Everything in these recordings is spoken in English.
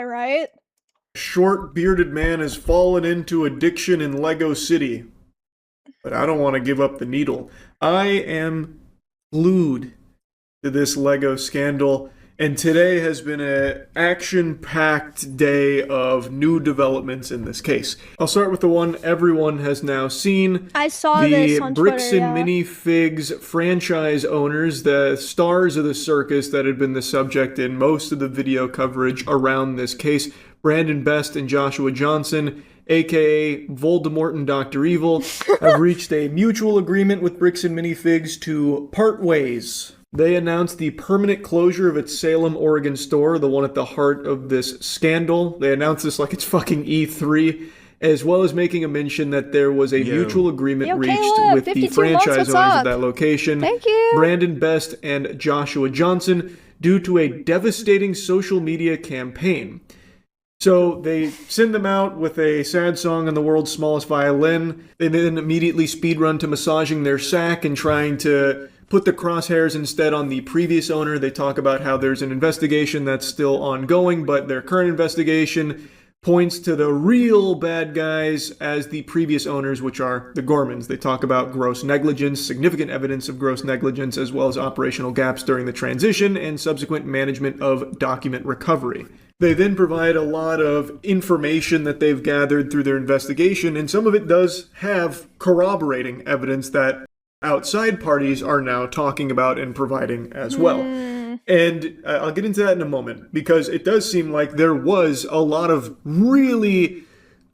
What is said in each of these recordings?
Right? Short bearded man has fallen into addiction in Lego City, but I don't want to give up the needle. I am glued to this Lego scandal, and today has been an action-packed day of new developments in this case. I'll start with the one everyone has now seen. I saw this on Twitter, Bricks and Minifigs franchise owners, the stars of the circus that had been the subject in most of the video coverage around this case, Brandon Best and Joshua Johnson, aka Voldemort and Dr. Evil, have reached a mutual agreement with Bricks and Minifigs to part ways. They announced the permanent closure of its Salem, Oregon store, the one at the heart of this scandal. They announced this like it's fucking E3, as well as making a mention that there was a mutual agreement reached with the franchise owners of that location, Brandon Best and Joshua Johnson, due to a devastating social media campaign. So they send them out with a sad song on the world's smallest violin. They then immediately speedrun to massaging their sack and trying to put the crosshairs instead on the previous owner. They talk about how there's an investigation that's still ongoing, but their current investigation points to the real bad guys as the previous owners, which are the Gormans. They talk about gross negligence, significant evidence of gross negligence, as well as operational gaps during the transition and subsequent management of document recovery. They then provide a lot of information that they've gathered through their investigation, and some of it does have corroborating evidence that outside parties are now talking about and providing as well. And I'll get into that in a moment, because it does seem like there was a lot of really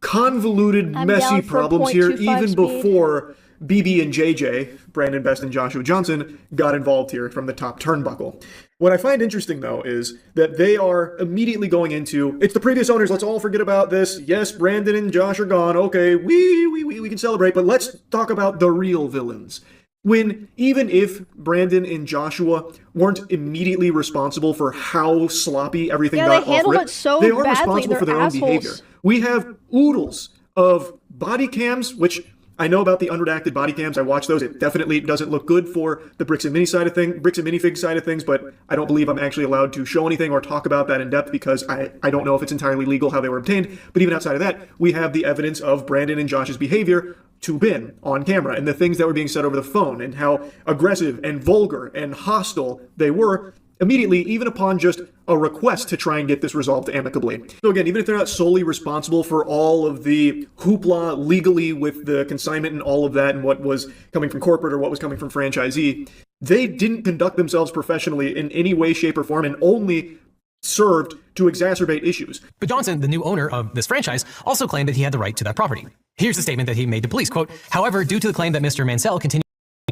convoluted, messy problems here, even before BB and JJ, Brandon Best and Joshua Johnson, got involved here from the top turnbuckle. What I find interesting, though, is that they are immediately going into, it's the previous owners, let's all forget about this. Yes, Brandon and Josh are gone. Okay, we can celebrate, but let's talk about the real villains. When even if Brandon and Joshua weren't immediately responsible for how sloppy everything got off rip, they are responsible for their own behavior. We have oodles of body cams, which I know about the unredacted body cams. I watch those. It definitely doesn't look good for the Bricks and Minifig side of things, but I don't believe I'm actually allowed to show anything or talk about that in depth because I don't know if it's entirely legal how they were obtained. But even outside of that, we have the evidence of Brandon and Josh's behavior to bin on camera and the things that were being said over the phone and how aggressive and vulgar and hostile they were immediately, even upon just a request to try and get this resolved amicably. So again, even if they're not solely responsible for all of the hoopla legally with the consignment and all of that and what was coming from corporate or what was coming from franchisee, they didn't conduct themselves professionally in any way, shape, or form and only served to exacerbate issues. But Johnson, the new owner of this franchise, also claimed that he had the right to that property. Here's the statement that he made to police, quote, "However, due to the claim that Mr. Mansell continued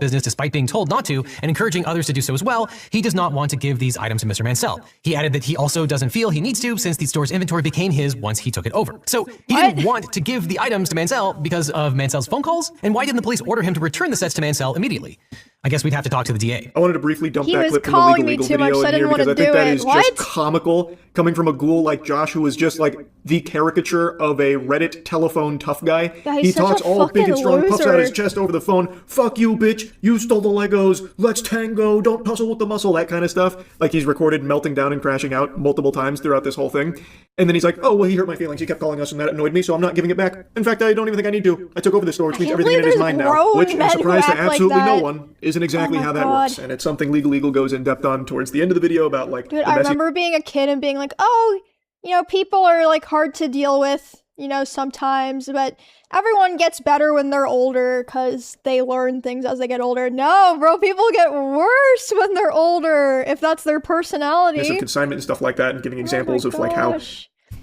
business despite being told not to and encouraging others to do so as well, he does not want to give these items to Mr. Mansell. He added that he also doesn't feel he needs to since the store's inventory became his once he took it over." So he didn't want to give the items to Mansell because of Mansell's phone calls? And why didn't the police order him to return the sets to Mansell immediately? I guess we'd have to talk to the DA. I wanted to briefly dump that clip from the legal video in here because I think that is just comical coming from a ghoul like Josh, who is just like the caricature of a Reddit telephone tough guy. He talks all big and strong, puffs out his chest over the phone. Fuck you, bitch. You stole the Legos. Let's tango. Don't tussle with the muscle. That kind of stuff. Like he's recorded melting down and crashing out multiple times throughout this whole thing. And then he's like, oh, well, he hurt my feelings. He kept calling us and that annoyed me, so I'm not giving it back. In fact, I don't even think I need to. I took over the store, which means everything in it is mine now. Which, I'm surprised to absolutely no one, isn't exactly how that works. And it's something Legal goes in depth on towards the end of the video about like, dude, I remember being a kid and being like, oh, you know, people are like hard to deal with, you know, sometimes, but everyone gets better when they're older because they learn things as they get older. No, bro, people get worse when they're older if that's their personality. Some consignment and stuff like that, and giving examples of like how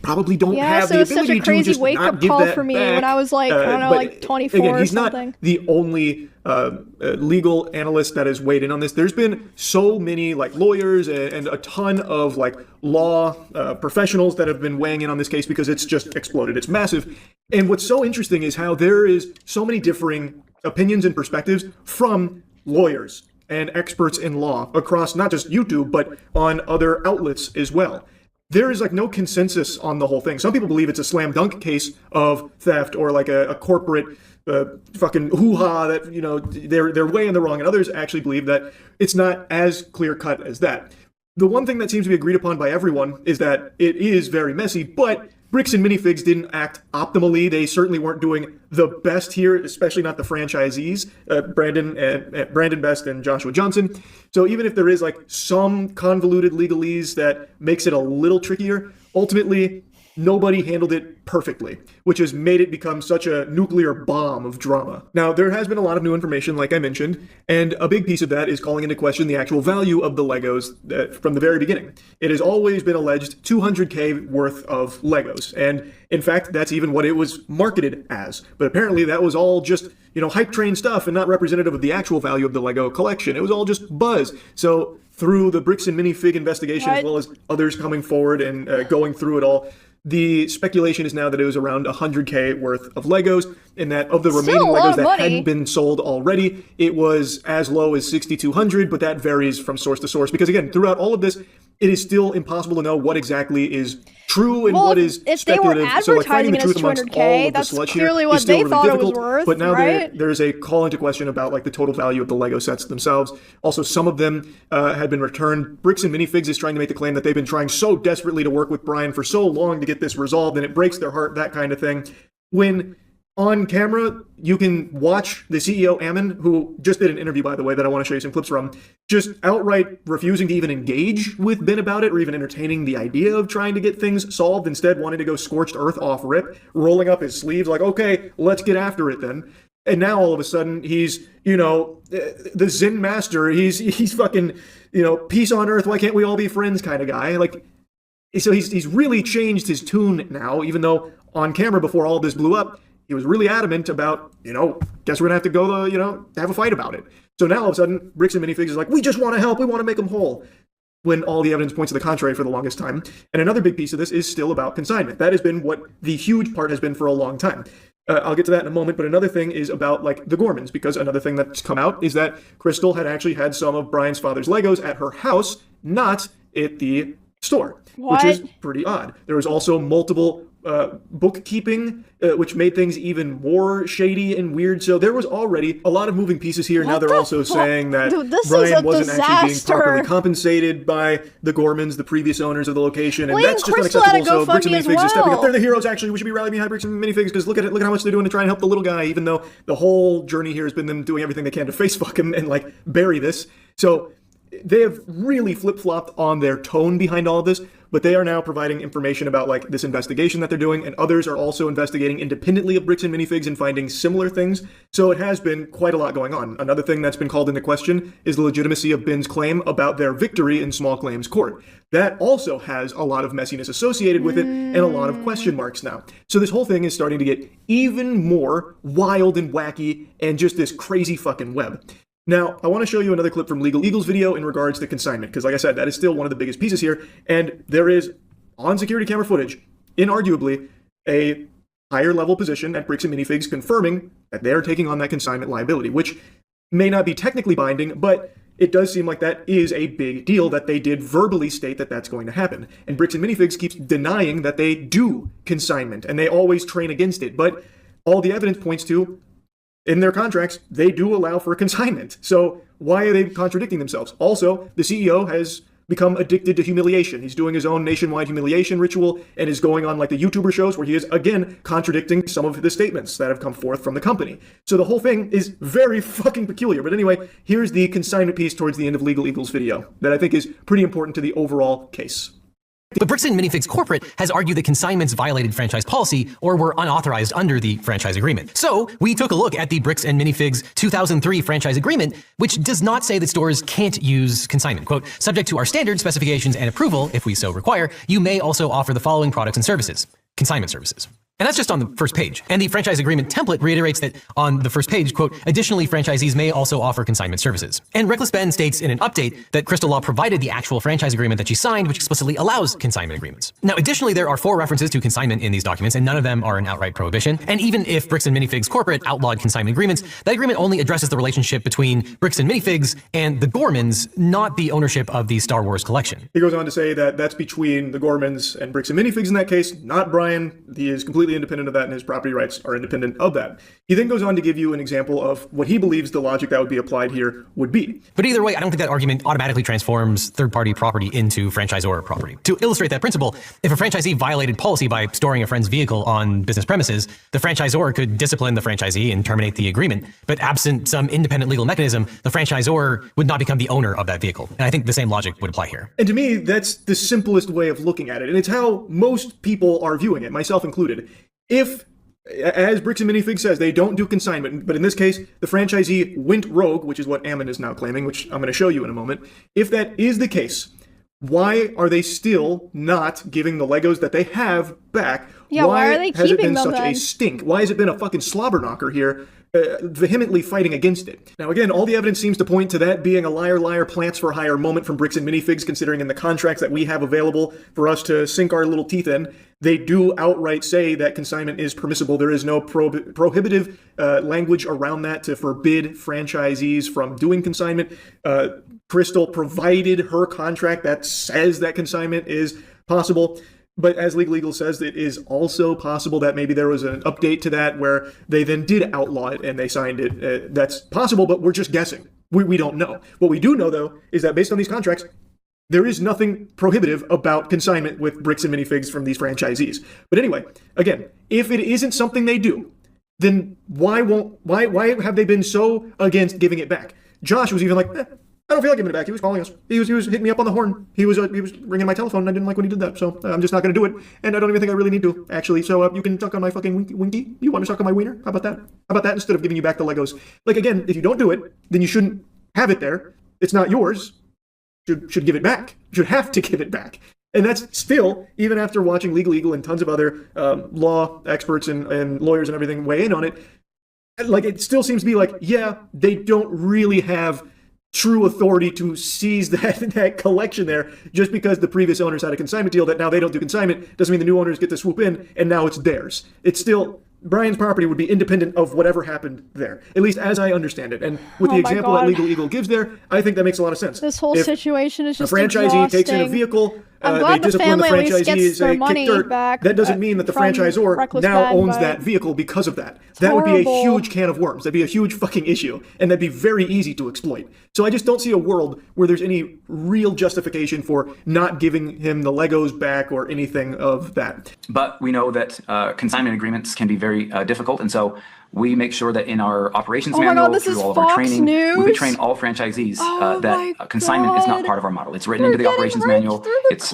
probably don't have the ability to just not give that for me back. When I was like, I don't know, like 24 again, or he's something. Not the only legal analyst that has weighed in on this. There's been so many like lawyers and a ton of like law professionals that have been weighing in on this case because it's just exploded. It's massive. And what's so interesting is how there is so many differing opinions and perspectives from lawyers and experts in law across not just YouTube, but on other outlets as well. There is like no consensus on the whole thing. Some people believe it's a slam dunk case of theft or like a corporate fucking hoo-ha that, you know, they're way in the wrong. And others actually believe that it's not as clear cut as that. The one thing that seems to be agreed upon by everyone is that it is very messy, but Bricks and Minifigs didn't act optimally. They certainly weren't doing the best here, especially not the franchisees, Brandon Best and Joshua Johnson. So even if there is like some convoluted legalese that makes it a little trickier, ultimately nobody handled it perfectly, which has made it become such a nuclear bomb of drama. Now, there has been a lot of new information, like I mentioned, and a big piece of that is calling into question the actual value of the Legos from the very beginning. It has always been alleged $200K worth of Legos, and in fact, that's even what it was marketed as. But apparently that was all just, hype train stuff and not representative of the actual value of the Lego collection. It was all just buzz. So through the Bricks and Minifig investigation, as well as others coming forward and going through it all, the speculation is now that it was around $100K worth of Legos, and that of the remaining Legos that hadn't been sold already, it was as low as $6,200, but that varies from source to source. Because again, throughout all of this, it is still impossible to know what exactly is true and what is if speculative. They were advertising it as $200K, that's clearly what they thought it was worth. But now there's a call into question about like the total value of the Lego sets themselves. Also, some of them had been returned. Bricks and Minifigs is trying to make the claim that they've been trying so desperately to work with Brian for so long to get this resolved, and it breaks their heart, that kind of thing. When on camera, you can watch the CEO, Ammon, who just did an interview, by the way, that I want to show you some clips from, just outright refusing to even engage with Ben about it or even entertaining the idea of trying to get things solved, instead wanting to go scorched earth off rip, rolling up his sleeves like, okay, let's get after it then. And now all of a sudden he's, the Zen master, he's fucking, peace on earth, why can't we all be friends kind of guy. Like, so he's really changed his tune now, even though on camera before all this blew up, he was really adamant about, guess we're gonna have to go to, have a fight about it. So now all of a sudden, Bricks and Minifigs is like, we just want to help, we want to make them whole, when all the evidence points to the contrary for the longest time. And another big piece of this is still about consignment. That has been what the huge part has been for a long time. I'll get to that in a moment, but another thing is about like the Gormans, because another thing that's come out is that Crystal had actually had some of Brian's father's Legos at her house, not at the store, which is pretty odd. There was also multiple bookkeeping, which made things even more shady and weird. So there was already a lot of moving pieces here. Now they're also saying that Brian wasn't actually being properly compensated by the Gormans, the previous owners of the location, and that's just unacceptable. So Bricks and Minifigs is stepping up. They're the heroes, actually. We should be rallying behind Bricks and Minifigs because look at how much they're doing to try and help the little guy, even though the whole journey here has been them doing everything they can to face fuck him and like bury this. So they have really flip-flopped on their tone behind all of this, but they are now providing information about like this investigation that they're doing, and others are also investigating independently of Bricks and Minifigs and finding similar things. So it has been quite a lot going on. Another thing that's been called into question is the legitimacy of Ben's claim about their victory in small claims court. That also has a lot of messiness associated with it and a lot of question marks now. So this whole thing is starting to get even more wild and wacky and just this crazy fucking web. Now, I want to show you another clip from Legal Eagle's video in regards to consignment, because like I said, that is still one of the biggest pieces here, and there is, on security camera footage, inarguably, a higher level position at Bricks and Minifigs confirming that they're taking on that consignment liability, which may not be technically binding, but it does seem like that is a big deal, that they did verbally state that that's going to happen. And Bricks and Minifigs keeps denying that they do consignment, and they always train against it, but all the evidence points to, in their contracts, they do allow for consignment. So why are they contradicting themselves? Also, the CEO has become addicted to humiliation. He's doing his own nationwide humiliation ritual and is going on like the YouTuber shows where he is, again, contradicting some of the statements that have come forth from the company. So the whole thing is very fucking peculiar. But anyway, here's the consignment piece towards the end of Legal Eagle's video that I think is pretty important to the overall case. But Bricks and Minifigs Corporate has argued that consignments violated franchise policy or were unauthorized under the franchise agreement. So we took a look at the Bricks and Minifigs 2003 franchise agreement, which does not say that stores can't use consignment. Quote, subject to our standards, specifications, and approval, if we so require, you may also offer the following products and services. Consignment services. And that's just on the first page. And the franchise agreement template reiterates that on the first page, quote, additionally, franchisees may also offer consignment services. And Reckless Ben states in an update that Crystal Law provided the actual franchise agreement that she signed, which explicitly allows consignment agreements. Now, additionally, there are 4 references to consignment in these documents, and none of them are an outright prohibition. And even if Bricks and Minifigs Corporate outlawed consignment agreements, that agreement only addresses the relationship between Bricks and Minifigs and the Gormans, not the ownership of the Star Wars collection. He goes on to say that that's between the Gormans and Bricks and Minifigs in that case, not Brian. He is completely completely independent of that, and his property rights are independent of that. He then goes on to give you an example of what he believes the logic that would be applied here would be. But either way, I don't think that argument automatically transforms third-party property into franchisor property. To illustrate that principle, if a franchisee violated policy by storing a friend's vehicle on business premises, the franchisor could discipline the franchisee and terminate the agreement. But absent some independent legal mechanism, the franchisor would not become the owner of that vehicle. And I think the same logic would apply here. And to me, that's the simplest way of looking at it. And it's how most people are viewing it, myself included. If, as Bricks and Minifigs says, they don't do consignment, but in this case, the franchisee went rogue, which is what Ammon is now claiming, which I'm going to show you in a moment. If that is the case, why are they still not giving the Legos that they have back? Yeah, why are they has it keeping been them such a stink? Why has it been a fucking slobber knocker here, vehemently fighting against it? Now, again, all the evidence seems to point to that being a liar, plants for hire moment from Bricks and Minifigs, considering in the contracts that we have available for us to sink our little teeth in, they do outright say that consignment is permissible. There is no prohibitive language around that to forbid franchisees from doing consignment. Crystal provided her contract that says that consignment is possible. But as Legal Eagle says, it is also possible that maybe there was an update to that where they then did outlaw it and they signed it. That's possible, but we're just guessing. We don't know. What we do know, though, is that based on these contracts, there is nothing prohibitive about consignment with Bricks and Minifigs from these franchisees. But anyway, again, if it isn't something they do, then why have they been so against giving it back? Josh was even like, I don't feel like giving it back. He was calling us. He was hitting me up on the horn. He was ringing my telephone, and I didn't like when he did that. So I'm just not going to do it. And I don't even think I really need to, actually. So you can suck on my fucking winky. You want to suck on my wiener? How about that? How about that instead of giving you back the Legos? Like, again, if you don't do it, then you shouldn't have it there. It's not yours. Should give it back. Should have to give it back. And that's still, even after watching Legal Eagle and tons of other law experts and lawyers and everything weigh in on it, like, it still seems to be like, yeah, they don't really have true authority to seize that collection there just because the previous owners had a consignment deal that now they don't do consignment doesn't mean the new owners get to swoop in and now it's theirs. It's still, Brian's property would be independent of whatever happened there, at least as I understand it. And with the example that Legal Eagle gives there, I think that makes a lot of sense. This whole situation is just a franchisee exhausting. takes in a vehicle, they discipline the franchisee, say kick dirt. Back that doesn't mean that the franchisor now owns that vehicle because of that. That would be a huge can of worms. That'd be a huge fucking issue, and that'd be very easy to exploit. So I just don't see a world where there's any real justification for not giving him the Legos back or anything of that. But we know that consignment agreements can be very difficult, and so we make sure that in our operations manual, through all of our training, we train all franchisees that consignment is not part of our model. It's written into the operations manual. It's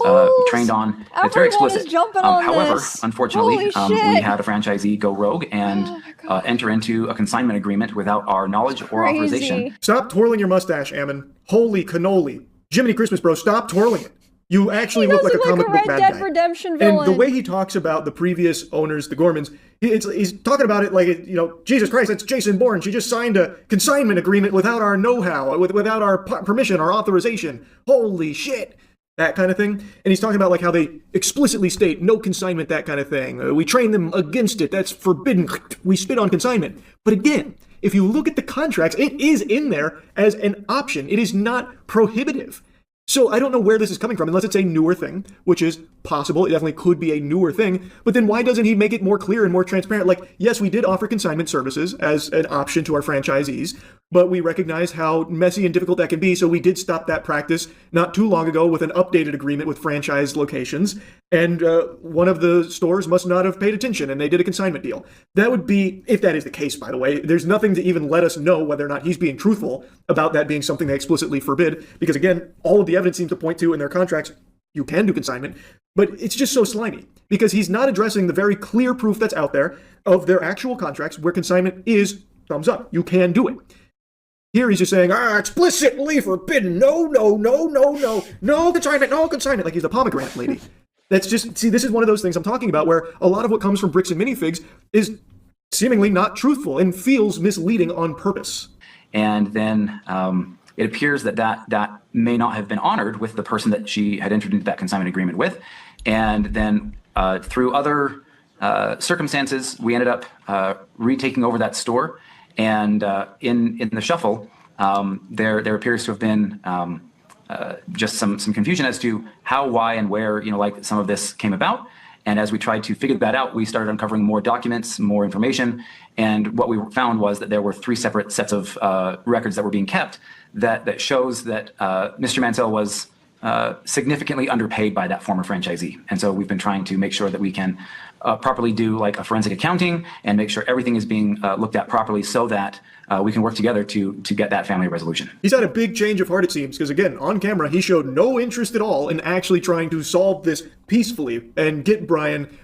trained on. It's very explicit. However, unfortunately, we had a franchisee go rogue and enter into a consignment agreement without our knowledge or authorization. Stop twirling your mustache, Ammon. Holy cannoli. Jiminy Christmas, bro, stop twirling it. You actually look like a comic book bad guy. Redemption villain. And the way he talks about the previous owners, the Gormans, he's talking about it like, Jesus Christ, that's Jason Bourne. She just signed a consignment agreement without our know-how, without our permission, our authorization. Holy shit. That kind of thing. And he's talking about like how they explicitly state no consignment, that kind of thing. We train them against it. That's forbidden. We spit on consignment. But again, if you look at the contracts, it is in there as an option. It is not prohibitive. So I don't know where this is coming from, unless it's a newer thing, which is possible. It definitely could be a newer thing. But then why doesn't he make it more clear and more transparent? Like, yes, we did offer consignment services as an option to our franchisees, but we recognize how messy and difficult that can be. So we did stop that practice not too long ago with an updated agreement with franchise locations. And one of the stores must not have paid attention, and they did a consignment deal. That would be, if that is the case, by the way, there's nothing to even let us know whether or not he's being truthful about that being something they explicitly forbid. Because again, all of the evidence seems to point to in their contracts, you can do consignment, but it's just so slimy because he's not addressing the very clear proof that's out there of their actual contracts where consignment is thumbs up. You can do it. Here he's just saying, explicitly forbidden. No consignment, no consignment. Like he's the pomegranate lady. That's just, see, this is one of those things I'm talking about where a lot of what comes from Bricks and Minifigs is seemingly not truthful and feels misleading on purpose. And then it appears that may not have been honored with the person that she had entered into that consignment agreement with. And then through other circumstances, we ended up retaking over that store. And in the shuffle, there appears to have been just some confusion as to how, why, and where, like some of this came about. And as we tried to figure that out, we started uncovering more documents, more information. And what we found was that there were 3 separate sets of records that were being kept that shows that Mr. Mansell was significantly underpaid by that former franchisee. And so we've been trying to make sure that we can properly do like a forensic accounting and make sure everything is being looked at properly so that we can work together to get that family resolution. He's had a big change of heart, it seems, because again, on camera, he showed no interest at all in actually trying to solve this peacefully and get Brian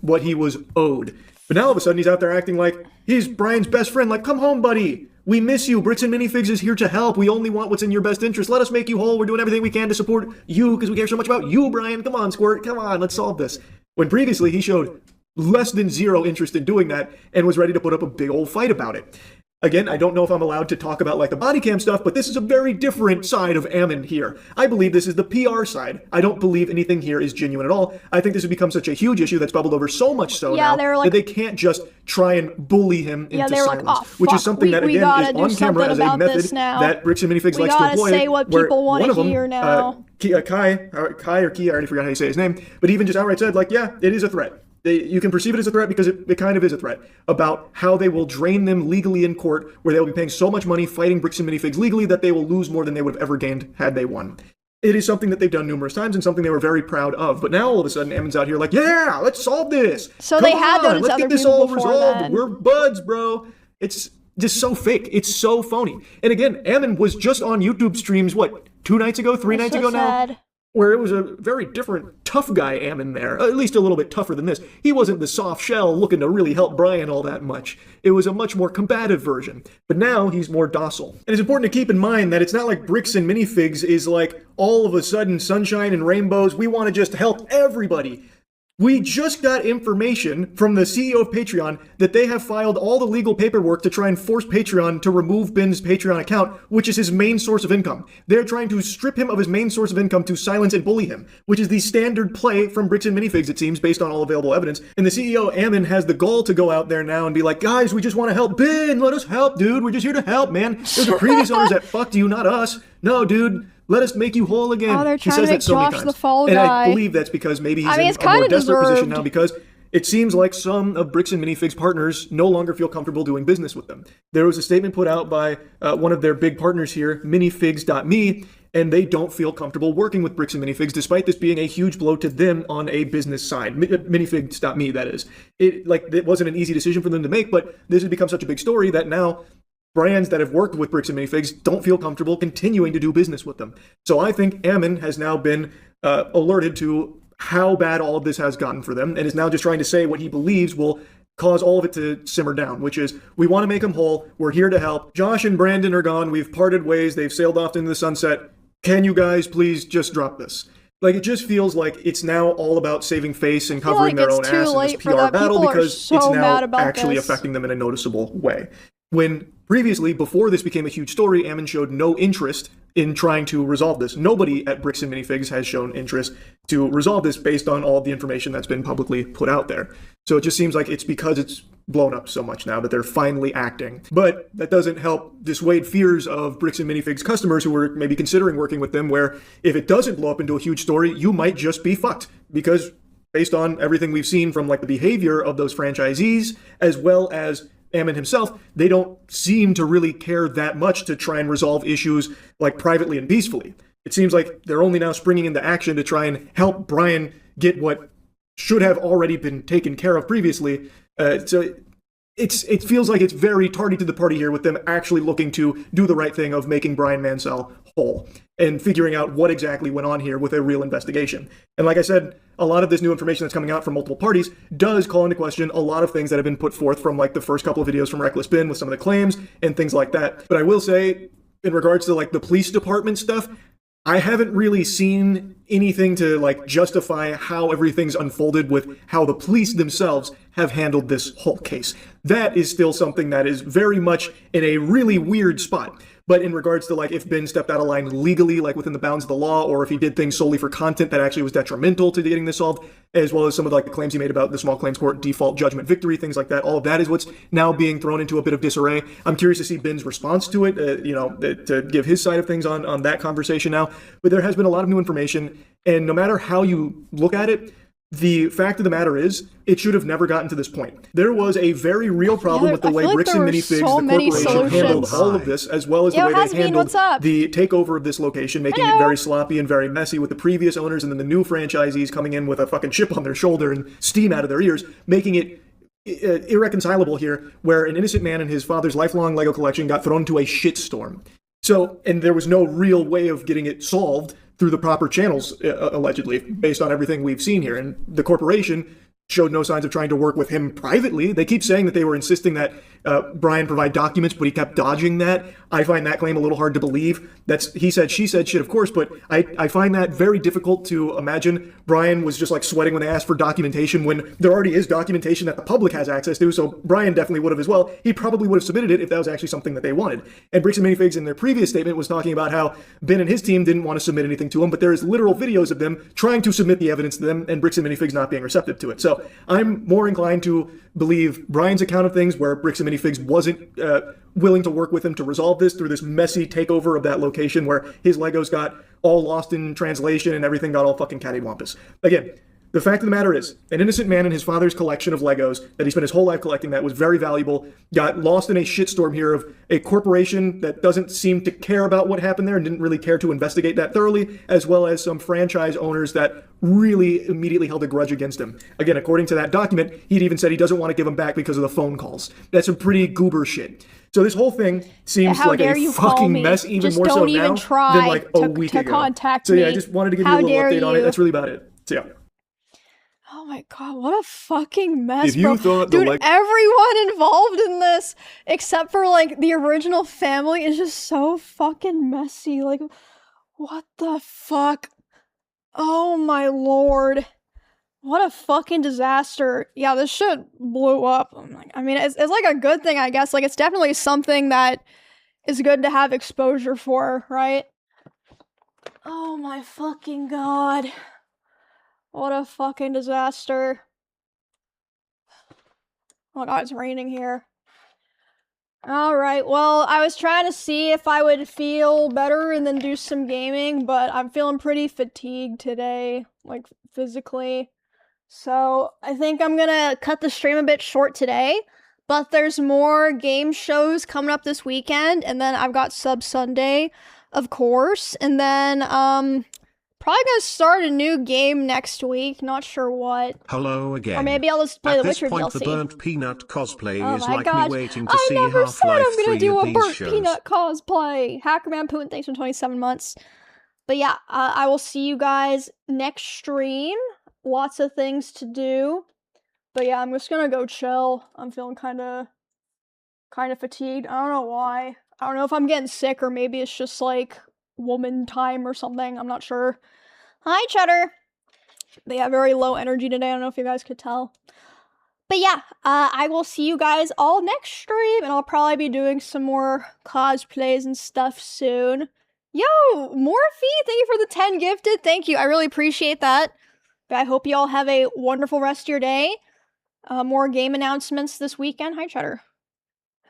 what he was owed. But now all of a sudden he's out there acting like he's Brian's best friend, like, come home, buddy. We miss you. Bricks and Minifigs is here to help. We only want what's in your best interest. Let us make you whole. We're doing everything we can to support you because we care so much about you, Brian. Come on, Squirt. Come on, let's solve this. When previously he showed less than 0 interest in doing that and was ready to put up a big old fight about it. Again, I don't know if I'm allowed to talk about like the body cam stuff, but this is a very different side of Ammon here. I believe this is the PR side. I don't believe anything here is genuine at all. I think this has become such a huge issue that's bubbled over so much so now that they can't just try and bully him into silence, which is something that again is on camera as a method that Bricks and Minifigs likes to employ. Say what people want to hear now. Kai, I already forgot how you say his name, but even just outright said like, yeah, it is a threat. You can perceive it as a threat because it kind of is a threat about how they will drain them legally in court, where they will be paying so much money fighting Bricks and Minifigs legally that they will lose more than they would have ever gained had they won. It is something that they've done numerous times and something they were very proud of. But now all of a sudden, Ammon's out here like, yeah, let's solve this. So they had done it to other people before then. We're buds, bro. It's just so fake. It's so phony. And again, Ammon was just on YouTube streams, what, 2 nights ago, 3 nights ago now? Where it was a very different tough guy Ammon there, at least a little bit tougher than this. He wasn't the soft shell looking to really help Brian all that much. It was a much more combative version. But now he's more docile. And it's important to keep in mind that it's not like Bricks and Minifigs is like all of a sudden sunshine and rainbows. We want to just help everybody. We just got information from the CEO of Patreon that they have filed all the legal paperwork to try and force Patreon to remove Ben's Patreon account, which is his main source of income. They're trying to strip him of his main source of income to silence and bully him, which is the standard play from Bricks and Minifigs, it seems, based on all available evidence. And the CEO, Ammon, has the gall to go out there now and be like, guys, we just want to help Ben. Let us help, dude. We're just here to help, man. There's the previous owners that fucked you, not us. No, dude. Let us make you whole again. Oh, they're trying to make Josh the fall guy. And I believe that's because maybe he's in a more desperate position now because it seems like some of Bricks and Minifigs partners no longer feel comfortable doing business with them. There was a statement put out by one of their big partners here, minifigs.me, and they don't feel comfortable working with Bricks and Minifigs despite this being a huge blow to them on a business side. Minifigs.me, that is. It wasn't an easy decision for them to make, but this has become such a big story that now brands that have worked with Bricks and Minifigs don't feel comfortable continuing to do business with them. So I think Ammon has now been alerted to how bad all of this has gotten for them and is now just trying to say what he believes will cause all of it to simmer down, which is, we want to make them whole. We're here to help. Josh and Brandon are gone. We've parted ways. They've sailed off into the sunset. Can you guys please just drop this? Like, it just feels like it's now all about saving face and covering their own ass in this PR battle because it's now actually affecting them in a noticeable way. When previously, before this became a huge story, Ammon showed no interest in trying to resolve this. Nobody at Bricks and Minifigs has shown interest to resolve this based on all of the information that's been publicly put out there. So it just seems like it's because it's blown up so much now that they're finally acting. But that doesn't help dissuade fears of Bricks and Minifigs customers who are maybe considering working with them, where if it doesn't blow up into a huge story, you might just be fucked. Because based on everything we've seen from like the behavior of those franchisees, as well as Ammon himself, they don't seem to really care that much to try and resolve issues like privately and peacefully. It seems like they're only now springing into action to try and help Brian get what should have already been taken care of previously. So it feels like it's very tardy to the party here with them actually looking to do the right thing of making Brian Mansell whole and figuring out what exactly went on here with a real investigation. And like I said, a lot of this new information that's coming out from multiple parties does call into question a lot of things that have been put forth from like the first couple of videos from Reckless Ben with some of the claims and things like that. But I will say, in regards to like the police department stuff, I haven't really seen anything to like justify how everything's unfolded with how the police themselves have handled this whole case. That is still something that is very much in a really weird spot. But in regards to like if Ben stepped out of line legally, like within the bounds of the law, or if he did things solely for content that actually was detrimental to getting this solved, as well as some of like the claims he made about the small claims court default judgment victory, things like that, all of that is what's now being thrown into a bit of disarray. I'm curious to see Ben's response to it, to give his side of things on that conversation now. But there has been a lot of new information, and no matter how you look at it, The fact of the matter is, it should have never gotten to this point. There was a very real problem with the way Bricks and Minifigs, the corporation, handled all of this, as well as the way they handled the takeover of this location, making it very sloppy and very messy with the previous owners and then the new franchisees coming in with a fucking chip on their shoulder and steam out of their ears, making it irreconcilable here, where an innocent man and his father's lifelong Lego collection got thrown into a shitstorm. So, and there was no real way of getting it solved through the proper channels, allegedly, based on everything we've seen here. And the corporation showed no signs of trying to work with him privately. They keep saying that they were insisting that Brian provide documents, but he kept dodging that. I find that claim a little hard to believe. That's he said, she said shit, of course, but I find that very difficult to imagine. Brian was just like sweating when they asked for documentation when there already is documentation that the public has access to, so Brian definitely would have as well. He probably would have submitted it if that was actually something that they wanted. And Bricks and Minifigs in their previous statement was talking about how Ben and his team didn't want to submit anything to him, but there is literal videos of them trying to submit the evidence to them and Bricks and Minifigs not being receptive to it. So I'm more inclined to believe Brian's account of things, where Bricks and Minifigs wasn't willing to work with him to resolve this through this messy takeover of that location where his Legos got all lost in translation and everything got all fucking cattywampus. Again, the fact of the matter is, an innocent man and his father's collection of Legos that he spent his whole life collecting that was very valuable got lost in a shitstorm here of a corporation that doesn't seem to care about what happened there and didn't really care to investigate that thoroughly, as well as some franchise owners that really immediately held a grudge against him. Again, according to that document, he'd even said he doesn't want to give them back because of the phone calls. That's some pretty goober shit. So this whole thing seems like a fucking mess, even more so now than like a week ago. Contact so yeah, I just wanted to give you a little update on it. That's really about it. So yeah. Oh my god, what a fucking mess, if you bro. Dude, everyone involved in this, except for, like, the original family, is just so fucking messy. Like, what the fuck? Oh my lord. What a fucking disaster. Yeah, this shit blew up. I mean, it's like a good thing, I guess. Like, it's definitely something that is good to have exposure for, right? Oh my fucking god. What a fucking disaster. Oh my god, it's raining here. Alright, well, I was trying to see if I would feel better and then do some gaming, but I'm feeling pretty fatigued today, like, physically. So, I think I'm gonna cut the stream a bit short today, but there's more game shows coming up this weekend, and then I've got Sub Sunday, of course, and then, probably gonna start a new game next week, not sure what. Hello again. Or maybe I'll just play the Witcher DLC. At this point, the Burnt Peanut cosplay is like God. me waiting to see Half-Life 3 I never said I'm gonna do a Burnt shows. Peanut cosplay. Hackerman Putin, thanks for 27 months. But yeah, I will see you guys next stream. Lots of things to do. But yeah, I'm just gonna go chill. I'm feeling kinda fatigued. I don't know why. I don't know if I'm getting sick or maybe it's just like woman time or something. I'm not sure. Hi, Cheddar. They have very low energy today. I don't know if you guys could tell. But yeah, I will see you guys all next stream, and I'll probably be doing some more cosplays and stuff soon. Yo, Morphe, thank you for the 10 gifted. Thank you. I really appreciate that. But I hope you all have a wonderful rest of your day. More game announcements this weekend. Hi, Cheddar.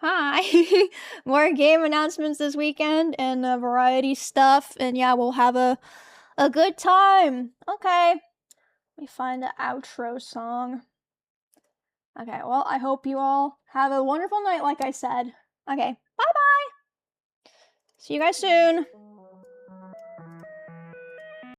Hi. More game announcements this weekend and variety stuff. And yeah, we'll have a good time. Okay. Let me find the outro song. Okay, well, I hope you all have a wonderful night, like I said. Okay, bye-bye. See you guys soon.